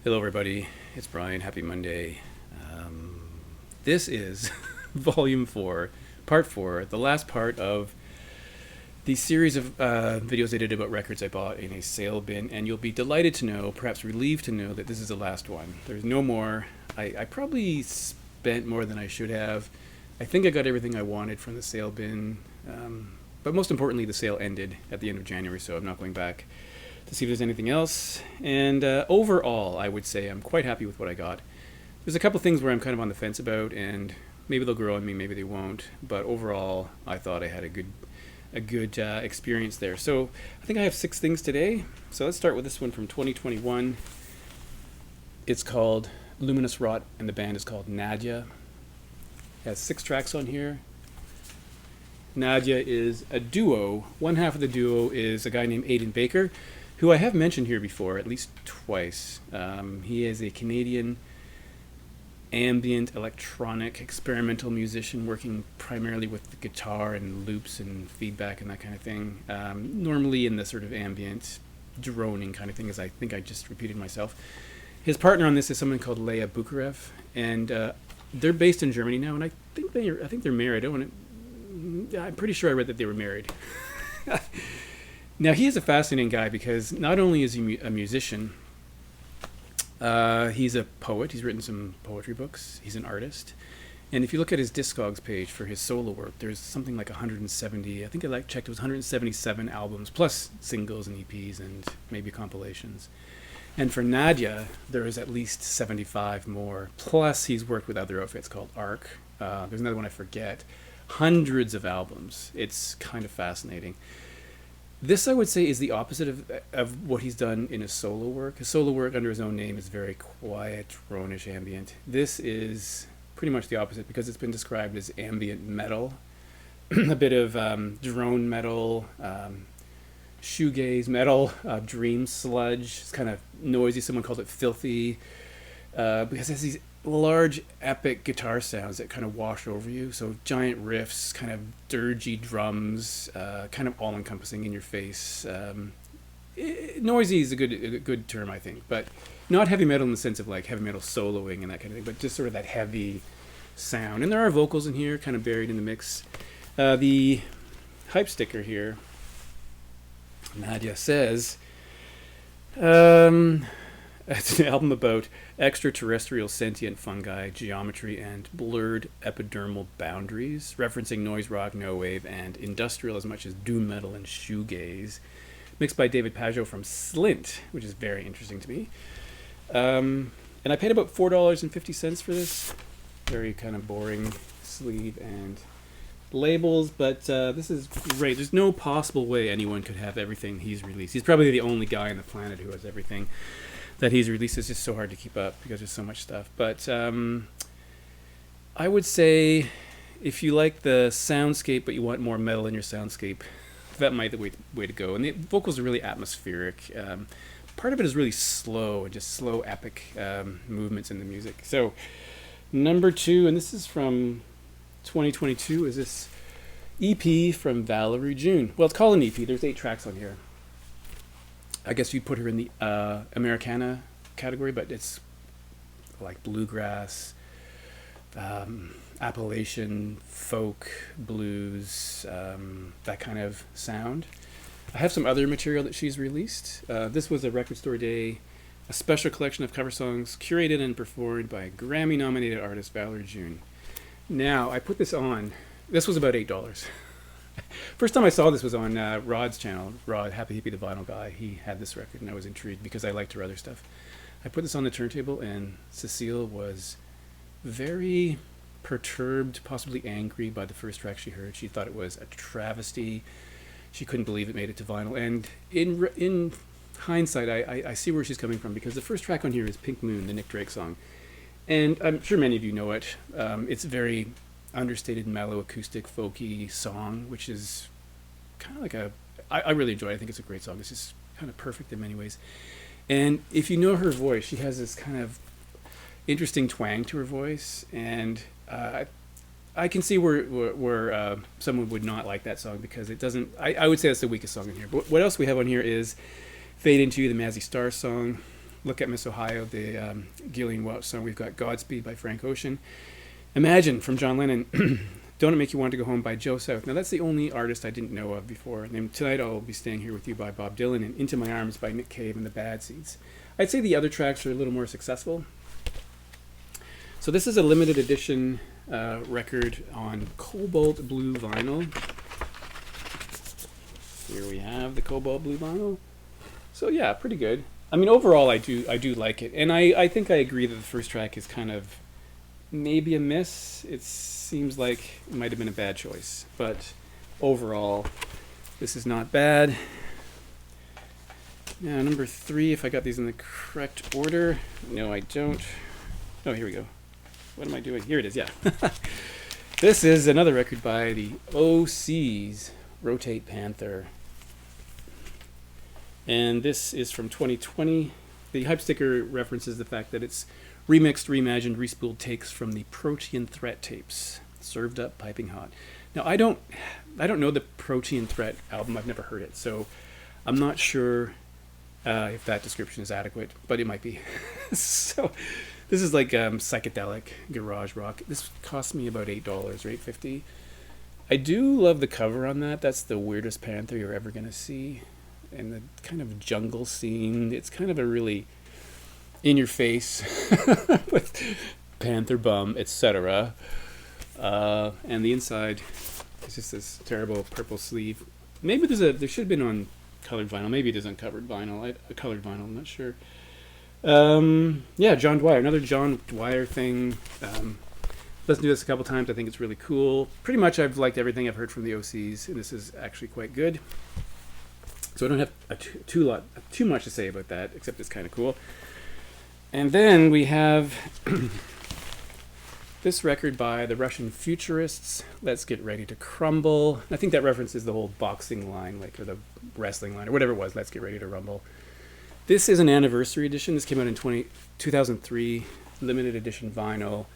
Hello, everybody. It's Brian. Happy Monday. This is Volume 4, Part 4, the last part of the series of videos I did about records I bought in a sale bin, and you'll be delighted to know, perhaps relieved to know, that this is the last one. There's no more. I probably spent more than I should have. I think I got everything I wanted from the sale bin, but most importantly, the sale ended at the end of January, so I'm not going back to see if there's anything else. And overall, I would say I'm quite happy with what I got. There's a couple things where I'm kind of on the fence about, and maybe they'll grow on me, maybe they won't. But overall, I thought I had a good experience there. So I think I have 6 things today. So let's start with this one from 2021. It's called Luminous Rot, and the band is called Nadia. It has 6 tracks on here. Nadia is a duo. One half of the duo is a guy named Aidan Baker, who I have mentioned here before, at least twice. He is a Canadian ambient electronic experimental musician working primarily with the guitar and loops and feedback and that kind of thing. Normally in the sort of ambient droning kind of thing, as I think I just repeated myself. His partner on this is someone called Leia Bukarev, and they're based in Germany now, and I think they're married. I'm pretty sure I read that they were married. Now, he is a fascinating guy because not only is he a musician, he's a poet. He's written some poetry books. He's an artist. And if you look at his Discogs page for his solo work, there's something like 170, I think I checked, it was 177 albums, plus singles and EPs and maybe compilations. And for Nadia, there is at least 75 more. Plus, he's worked with other outfits called Arc. There's another one I forget. Hundreds of albums. It's kind of fascinating. This, I would say, is the opposite of what he's done in his solo work. His solo work under his own name is very quiet, drone-ish ambient. This is pretty much the opposite because it's been described as ambient metal, a bit of drone metal, shoegaze metal, dream sludge. It's kind of noisy. Someone called it filthy because it has these large epic guitar sounds that kind of wash over you. So giant riffs, kind of dirgy drums, kind of all-encompassing in your face. Noisy is a good term, I think, but not heavy metal in the sense of like heavy metal soloing and that kind of thing, but just sort of that heavy sound. And there are vocals in here, kind of buried in the mix. The hype sticker here, Nadia says, it's an album about extraterrestrial sentient fungi, geometry, and blurred epidermal boundaries, referencing noise rock, no wave, and industrial as much as doom metal and shoegaze. Mixed by David Pajot from Slint, which is very interesting to me. And I paid about $4.50 for this. Very kind of boring sleeve and labels, but this is great. There's no possible way anyone could have everything he's released. He's probably the only guy on the planet who has everything that he's released. Is just so hard to keep up because there's so much stuff. But I would say if you like the soundscape but you want more metal in your soundscape, that might be the way to go. And the vocals are really atmospheric. Part of it is really slow and just slow, epic movements in the music. So number 2, and this is from 2022, is this EP from Valerie June. Well, it's called an EP. There's 8 tracks on here. I guess you'd put her in the Americana category, but it's like bluegrass, Appalachian, folk, blues, that kind of sound. I have some other material that she's released. This was a Record Store Day, a special collection of cover songs curated and performed by Grammy-nominated artist Valerie June. Now, I put this on. This was about $8. First time I saw this was on Rod's channel. Rod, Happy Hippie, the vinyl guy. He had this record, and I was intrigued because I liked her other stuff. I put this on the turntable, and Cecile was very perturbed, possibly angry by the first track she heard. She thought it was a travesty. She couldn't believe it made it to vinyl. And in hindsight, I see where she's coming from, because the first track on here is Pink Moon, the Nick Drake song. And I'm sure many of you know it. It's a very understated, mellow, acoustic, folky song, which is kind of like I really enjoy it. I think it's a great song. It's just kind of perfect in many ways. And if you know her voice, she has this kind of interesting twang to her voice, and I can see where someone would not like that song because it doesn't. I would say that's the weakest song in here. But what else we have on here is "Fade Into You," the Mazzy Star song, Look at Miss Ohio, the Gillian Welch song. We've got Godspeed by Frank Ocean. Imagine from John Lennon. Don't It Make You Want to Go Home by Joe South. Now that's the only artist I didn't know of before. And then Tonight I'll Be Staying Here With You by Bob Dylan and Into My Arms by Nick Cave and the Bad Seeds. I'd say the other tracks are a little more successful. So this is a limited edition record on cobalt blue vinyl. Here we have the cobalt blue vinyl. So yeah, pretty good. I mean, overall, I do like it. And I think I agree that the first track is kind of maybe a miss. It seems like it might have been a bad choice, but overall this is not bad. Now number 3, if I got these in the correct order. No, I don't. Oh, here we go. What am I doing? Here it is. Yeah. This is another record by the OCs, Rotate Panther, and this is from 2020. The hype sticker references the fact that it's remixed, reimagined, respooled takes from the Protean Threat tapes, served up piping hot. Now I don't know the Protean Threat album. I've never heard it, so I'm not sure if that description is adequate, but it might be. So this is like psychedelic garage rock. This cost me about $8 or $8.50. I do love the cover on that. That's the weirdest Panther you're ever gonna see, and the kind of jungle scene. It's kind of a really in your face with Panther bum, etc. And the inside is just this terrible purple sleeve. Maybe there should have been on colored vinyl. Maybe it is on covered vinyl. A colored vinyl. I'm not sure. Yeah, John Dwyer. Another John Dwyer thing. Listened to this a couple times. I think it's really cool. Pretty much I've liked everything I've heard from the OCs, and this is actually quite good. So I don't have too much to say about that, except it's kind of cool. And then we have this record by the Russian Futurists, Let's Get Ready to Crumble. I think that references the whole boxing line, or the wrestling line, or whatever it was, Let's Get Ready to Rumble. This is an anniversary edition. This came out in 2003, limited edition vinyl.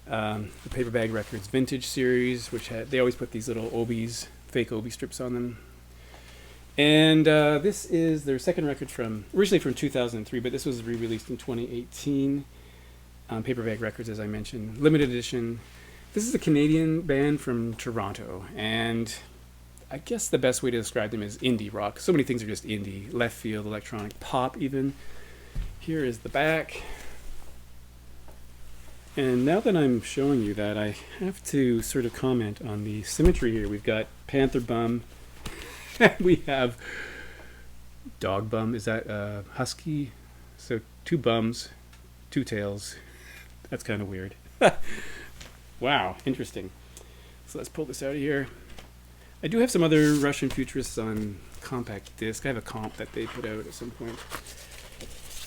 The Paper Bag Records Vintage series, which they always put these little Obies, fake Obie strips on them. And this is their second record originally from 2003, but this was re-released in 2018 on Paper Bag Records, as I mentioned. Limited edition. This is a Canadian band from Toronto, and I guess the best way to describe them is indie rock. So many things are just indie, left field, electronic, pop even. Here is the back. And now that I'm showing you that, I have to sort of comment on the symmetry here. We've got Panther bum. We have dog bum. Is that husky? So 2 bums, 2 tails. That's kind of weird. Wow, interesting. So let's pull this out of here. I do have some other Russian Futurists on compact disc. I have a comp that they put out at some point.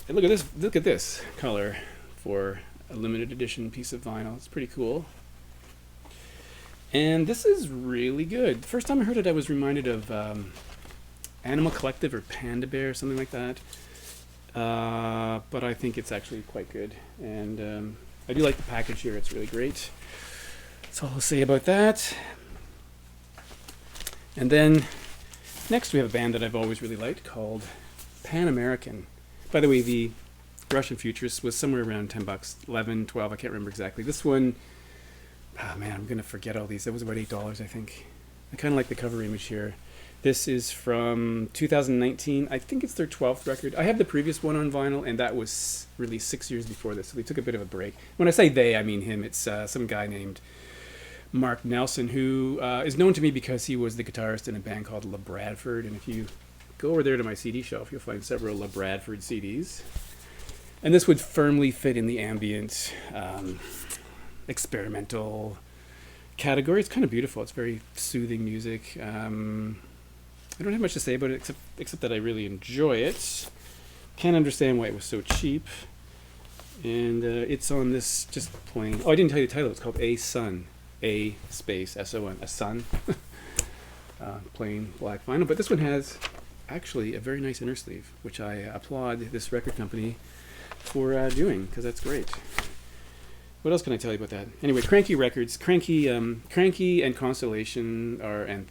And look at this. Look at this color for a limited edition piece of vinyl. It's pretty cool. And this is really good. The first time I heard it, I was reminded of Animal Collective or Panda Bear, something like that. But I think it's actually quite good. And I do like the package here. It's really great. That's all I'll say about that. And then next we have a band that I've always really liked called Pan American. By the way, the Russian Futurist was somewhere around $10, 11, 12, I can't remember exactly. This one, oh man, I'm going to forget all these. It was about $8, I think. I kind of like the cover image here. This is from 2019. I think it's their 12th record. I have the previous one on vinyl, and that was released 6 years before this, so they took a bit of a break. When I say they, I mean him. It's some guy named Mark Nelson, who is known to me because he was the guitarist in a band called La Bradford, and if you go over there to my CD shelf, you'll find several La Bradford CDs. And this would firmly fit in the ambient, experimental category. It's kind of beautiful. It's very soothing music. I don't have much to say about it except that I really enjoy it. Can't understand why it was so cheap. And it's on this just plain... Oh, I didn't tell you the title. It's called A Sun. A space S-O-N. A Sun. Plain black vinyl. But this one has actually a very nice inner sleeve, which I applaud this record company for doing, because that's great. What else can I tell you about that? Anyway, Cranky Records, Cranky and Constellation and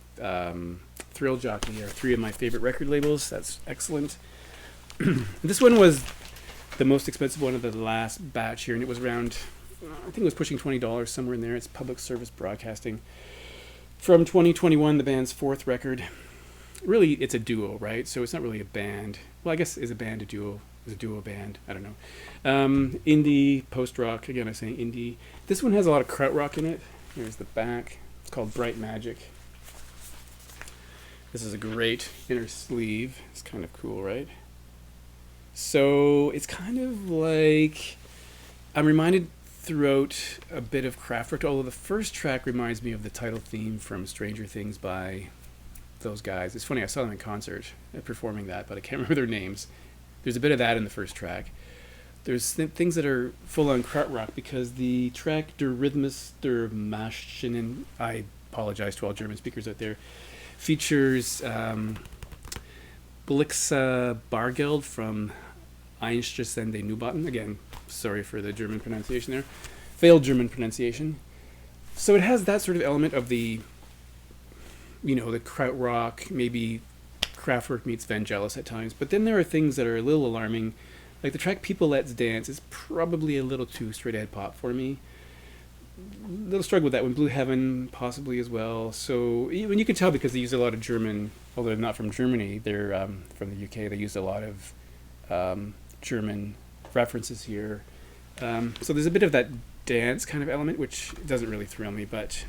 Thrill Jockey are 3 of my favorite record labels. That's excellent. This one was the most expensive one of the last batch here, and it was around, I think it was pushing $20, somewhere in there. It's Public Service Broadcasting. From 2021, the band's fourth record. Really, it's a duo, right? So it's not really a band. Well, I guess is a band a duo? Is a duo band? I don't know. Indie, post-rock. Again, I'm saying indie. This one has a lot of krautrock in it. Here's the back. It's called Bright Magic. This is a great inner sleeve. It's kind of cool, right? So it's kind of like, I'm reminded throughout a bit of Kraftwerk, although the first track reminds me of the title theme from Stranger Things by those guys. It's funny, I saw them in concert performing that, but I can't remember their names. There's a bit of that in the first track. There's things that are full on krautrock, because the track Der Rhythmus der Maschinen, I apologize to all German speakers out there, features Blixa Bargeld from Einstürzende Neubauten. Again, sorry for the German pronunciation there. Failed German pronunciation. So it has that sort of element of the, you know, the krautrock, maybe Kraftwerk meets Vangelis at times. But then there are things that are a little alarming. Like the track People Let's Dance is probably a little too straight ahead pop for me. A little struggle with that one. Blue Heaven possibly as well. So when you can tell, because they use a lot of German, although they're not from Germany, they're from the UK. They use a lot of German references here. So there's a bit of that dance kind of element, which doesn't really thrill me. But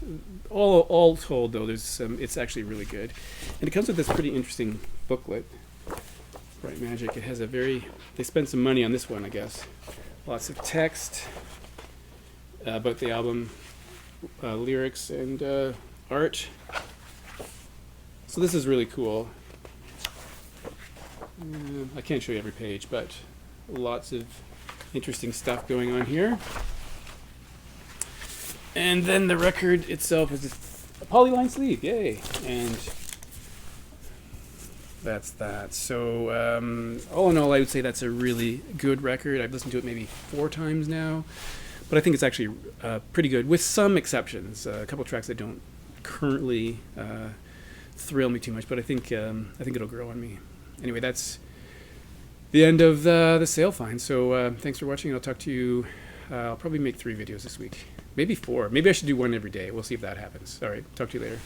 all told, though, there's it's actually really good. And it comes with this pretty interesting booklet. Bright Magic. It has a very, they spent some money on this one, I guess. Lots of text about the album, lyrics and art. So this is really cool. I can't show you every page, but lots of interesting stuff going on here. And then the record itself is a polyline sleeve, yay! And that's that. So all in all, I would say that's a really good record. I've listened to it maybe 4 times now, but I think it's actually pretty good, with some exceptions. A couple tracks that don't currently thrill me too much, but I think it'll grow on me. Anyway, that's the end of the sale find. So thanks for watching. I'll talk to you. I'll probably make 3 videos this week, maybe 4. Maybe I should do one every day. We'll see if that happens. All right, talk to you later.